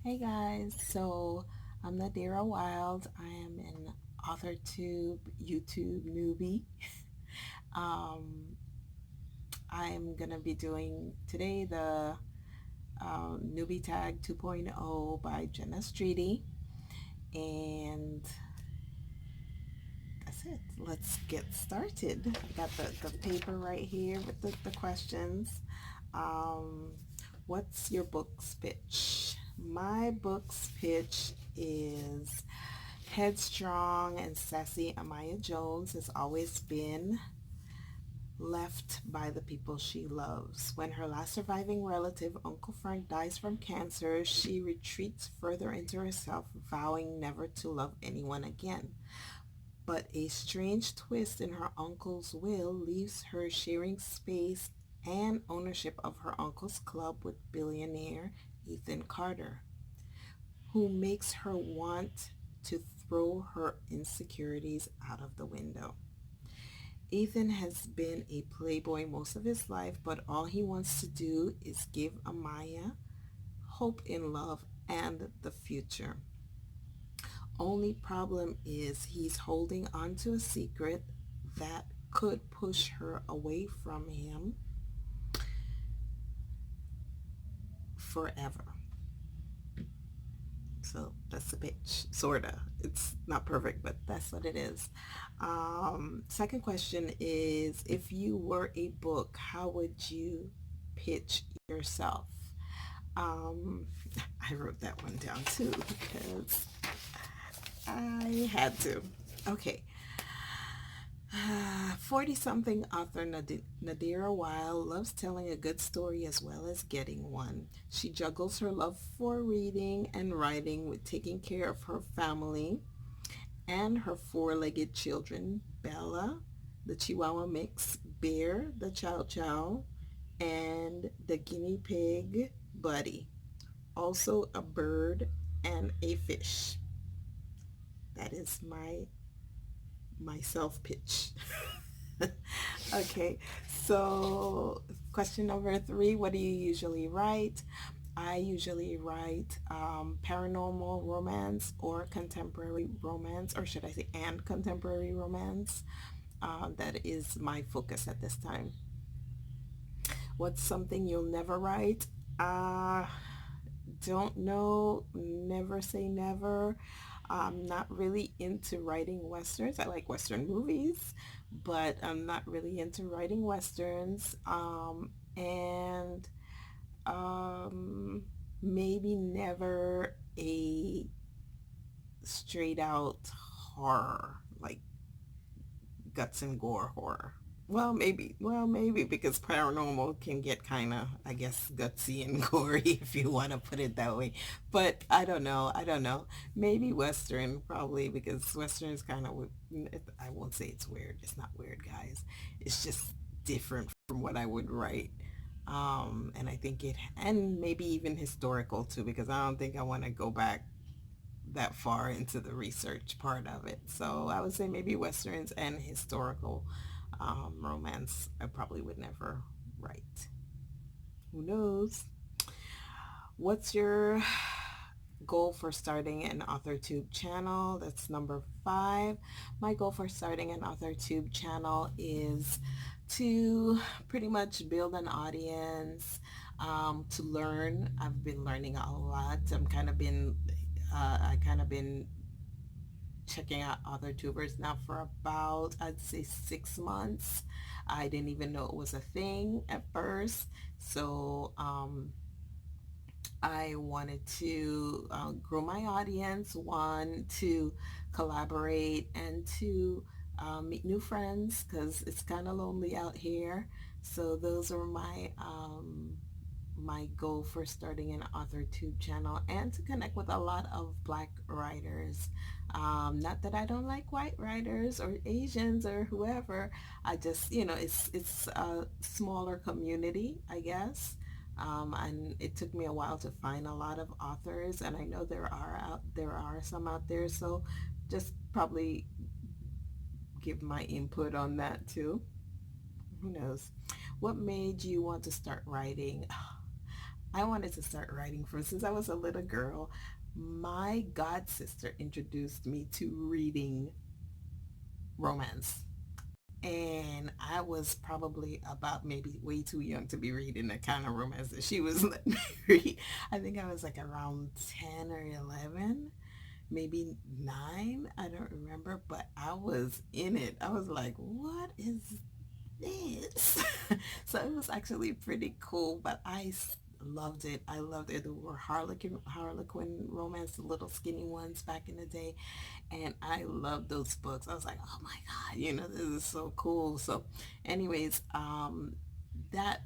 Hey guys, so I'm Nadira Wild. I am an Authortube YouTube newbie. Um, I'm gonna be doing today the newbie tag 2.0 by Jenna Streety, and that's it. Let's get started. I got the paper right here with the questions. Um, what's your book's pitch? My book's pitch is headstrong and sassy Amaya Jones has always been left by the people she loves. When her last surviving relative, Uncle Frank, dies from cancer, she retreats further into herself, vowing never to love anyone again. But a strange twist in her uncle's will leaves her sharing space and ownership of her uncle's club with billionaire Ethan Carter, who makes her want to throw her insecurities out of the window. Ethan has been a playboy most of his life, but all he wants to do is give Amaya hope in love and the future. Only problem is he's holding on to a secret that could push her away from him forever. So that's the pitch, sorta. It's not perfect, but that's what it is. Second question is, if you were a book, how would you pitch yourself? Um, I wrote that one down too because I had to. Okay. 40-something author Nadira Weil loves telling a good story as well as getting one. She juggles her love for reading and writing with taking care of her family and her four-legged children, Bella, the Chihuahua mix, Bear, the Chow Chow, and the guinea pig, Buddy. Also a bird and a fish. That is my self pitch. Okay, so question number 3, what do you usually write? I usually write paranormal romance or contemporary romance, or should I say and contemporary romance. That is my focus at this time. What's something you'll never write? Uh, don't know, never say never. I'm not really into writing westerns. I like western movies, but I'm not really into writing westerns. And um, maybe never a straight out horror, like guts and gore horror. Well, maybe because paranormal can get kind of, I guess, gutsy and gory if you want to put it that way. But I don't know. Maybe Western, probably, because Western is kind of, I won't say it's weird. It's not weird, guys. It's just different from what I would write. And I think and maybe even historical too, because I don't think I want to go back that far into the research part of it. So I would say maybe westerns and historical romance I probably would never write. Who knows? What's your goal for starting an AuthorTube channel? That's number 5. My goal for starting an AuthorTube channel is to pretty much build an audience, to learn. I've been learning a lot. I kind of been checking out other tubers now for about, I'd say, 6 months. I didn't even know it was a thing at first. So I wanted to grow my audience, one, to collaborate, and to meet new friends because it's kind of lonely out here. So those are my goal for starting an AuthorTube channel, and to connect with a lot of Black writers. Not that I don't like white writers or Asians or whoever. I just, it's a smaller community, I guess. And it took me a while to find a lot of authors, and I know there are some out there. So just probably give my input on that too. Who knows? What made you want to start writing? I wanted to start writing from since I was a little girl. My god sister introduced me to reading romance. And I was probably about maybe way too young to be reading the kind of romance that she was letting me read. I think I was like around 10 or 11, maybe 9. I don't remember, but I was in it. I was like, what is this? So it was actually pretty cool, but loved it. I loved it. There were Harlequin romance, the little skinny ones back in the day, and I loved those books. I was like, oh my God, this is so cool. So anyways, that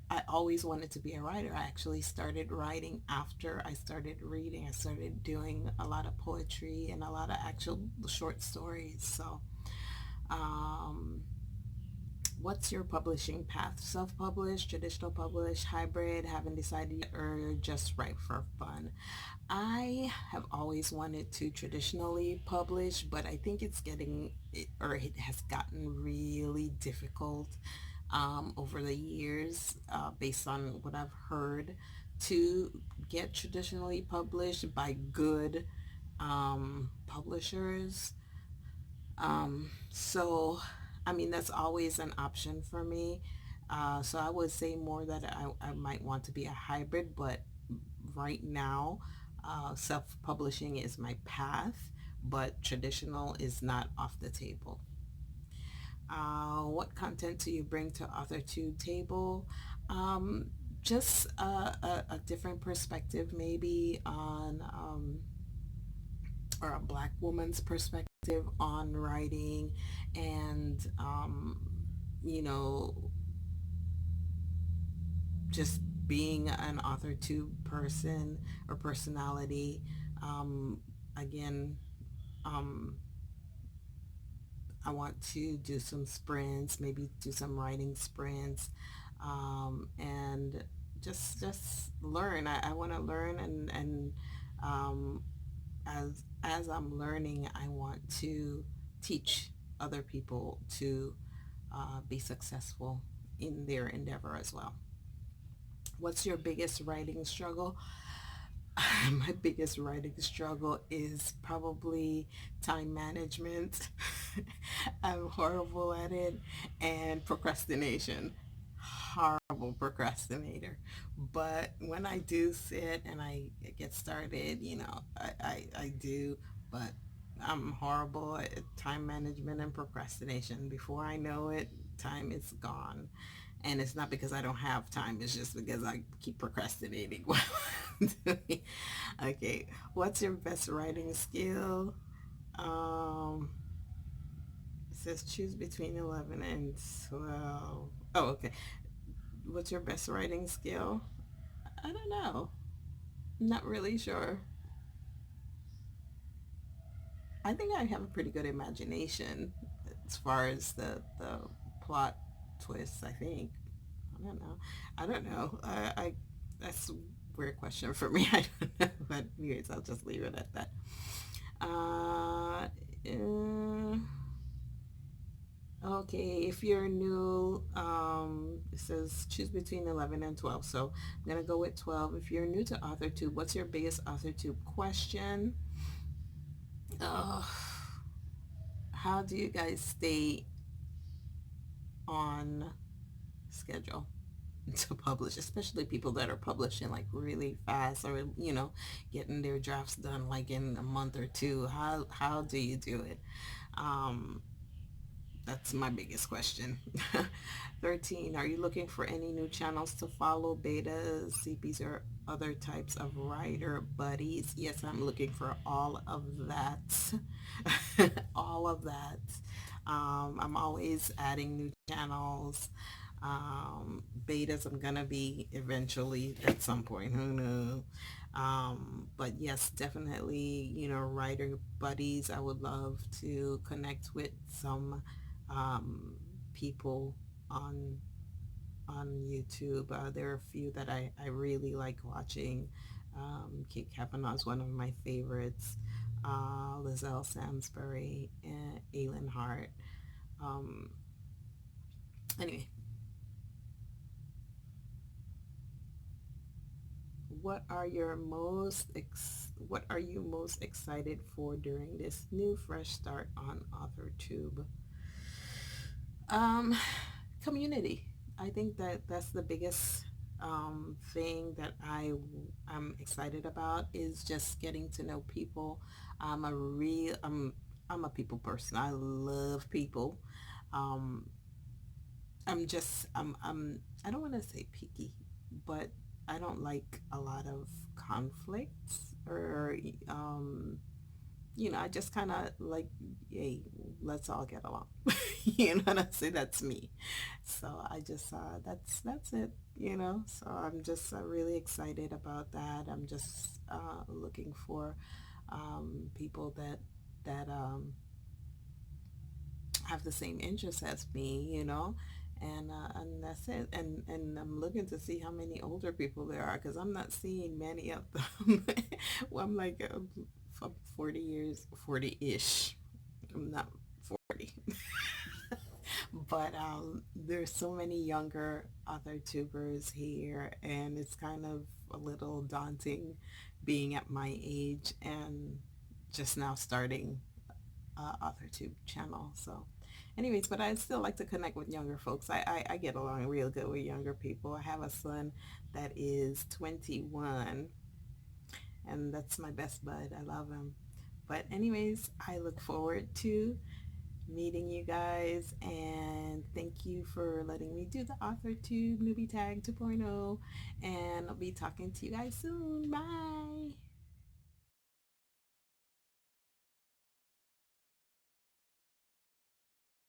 I always wanted to be a writer. I actually started writing after I started reading. I started doing a lot of poetry and a lot of actual short stories. So um, what's your publishing path? Self-published, traditional published, hybrid, haven't decided yet, or just write for fun? I have always wanted to traditionally publish, but I think it has gotten really difficult over the years, based on what I've heard, to get traditionally published by good publishers. So, I mean, that's always an option for me. So I would say more that I might want to be a hybrid, but right now, self-publishing is my path, but traditional is not off the table. What content do you bring to Authortube table? Um, just a different perspective, maybe on or a black woman's perspective on writing, and you know, just being an Authortube person or personality. Um, Again, um, I want to do some sprints, maybe do some writing sprints, and just learn. I want to learn, and um, as I'm learning, I want to teach other people to be successful in their endeavor as well. What's your biggest writing struggle? My biggest writing struggle is probably time management. I'm horrible at it, and procrastination. Horrible procrastinator. But when I do sit and I get started, I do, but I'm horrible at time management and procrastination. Before I know it, time is gone. And it's not because I don't have time, it's just because I keep procrastinating while I'm doing. Okay, what's your best writing skill? Um, it says choose between 11 and 12. Oh, okay. What's your best writing skill? I don't know. Not really sure. I think I have a pretty good imagination as far as the plot twists, I think. I don't know. I don't know. That's a weird question for me. I don't know. But anyways, I'll just leave it at that. Uh, uh, okay, if you're new, it says choose between 11 and 12. So I'm going to go with 12. If you're new to AuthorTube, what's your biggest AuthorTube question? Uh, how do you guys stay on schedule to publish, especially people that are publishing like really fast, or getting their drafts done like in a month or two? How do you do it? um that's my biggest question. 13, are you looking for any new channels to follow, betas, CPs, or other types of writer buddies? Yes, I'm looking for all of that. All of that. I'm always adding new channels. Betas I'm gonna be eventually at some point, who knows. But yes, definitely, writer buddies. I would love to connect with some people on YouTube. There are a few that I really like watching. Kate Kavanaugh is one of my favorites. Lizelle Samsbury and Aylin Hart. Um, anyway, what are you most excited for during this new fresh start on AuthorTube? Um, Community. I think that that's the biggest thing that I'm excited about is just getting to know people. I'm a people person. I love people. Um, I don't want to say picky, but I don't like a lot of conflicts or I just kind of like, hey, let's all get along. And I say that's me. So I just that's it. So I'm just really excited about that. I'm just looking for people that have the same interests as me. And that's it. And I'm looking to see how many older people there are because I'm not seeing many of them. Well, I'm like 40 years, 40-ish. I'm not 40. But there's so many younger author tubers here, and it's kind of a little daunting being at my age and just now starting AuthorTube channel. So anyways, but I still like to connect with younger folks. I get along real good with younger people. I have a son that is 21, and that's my best bud. I love him. But anyways, I look forward to meeting you guys, and thank you for letting me do the AuthorTube Newbie Tag 2.0, and I'll be talking to you guys soon. Bye!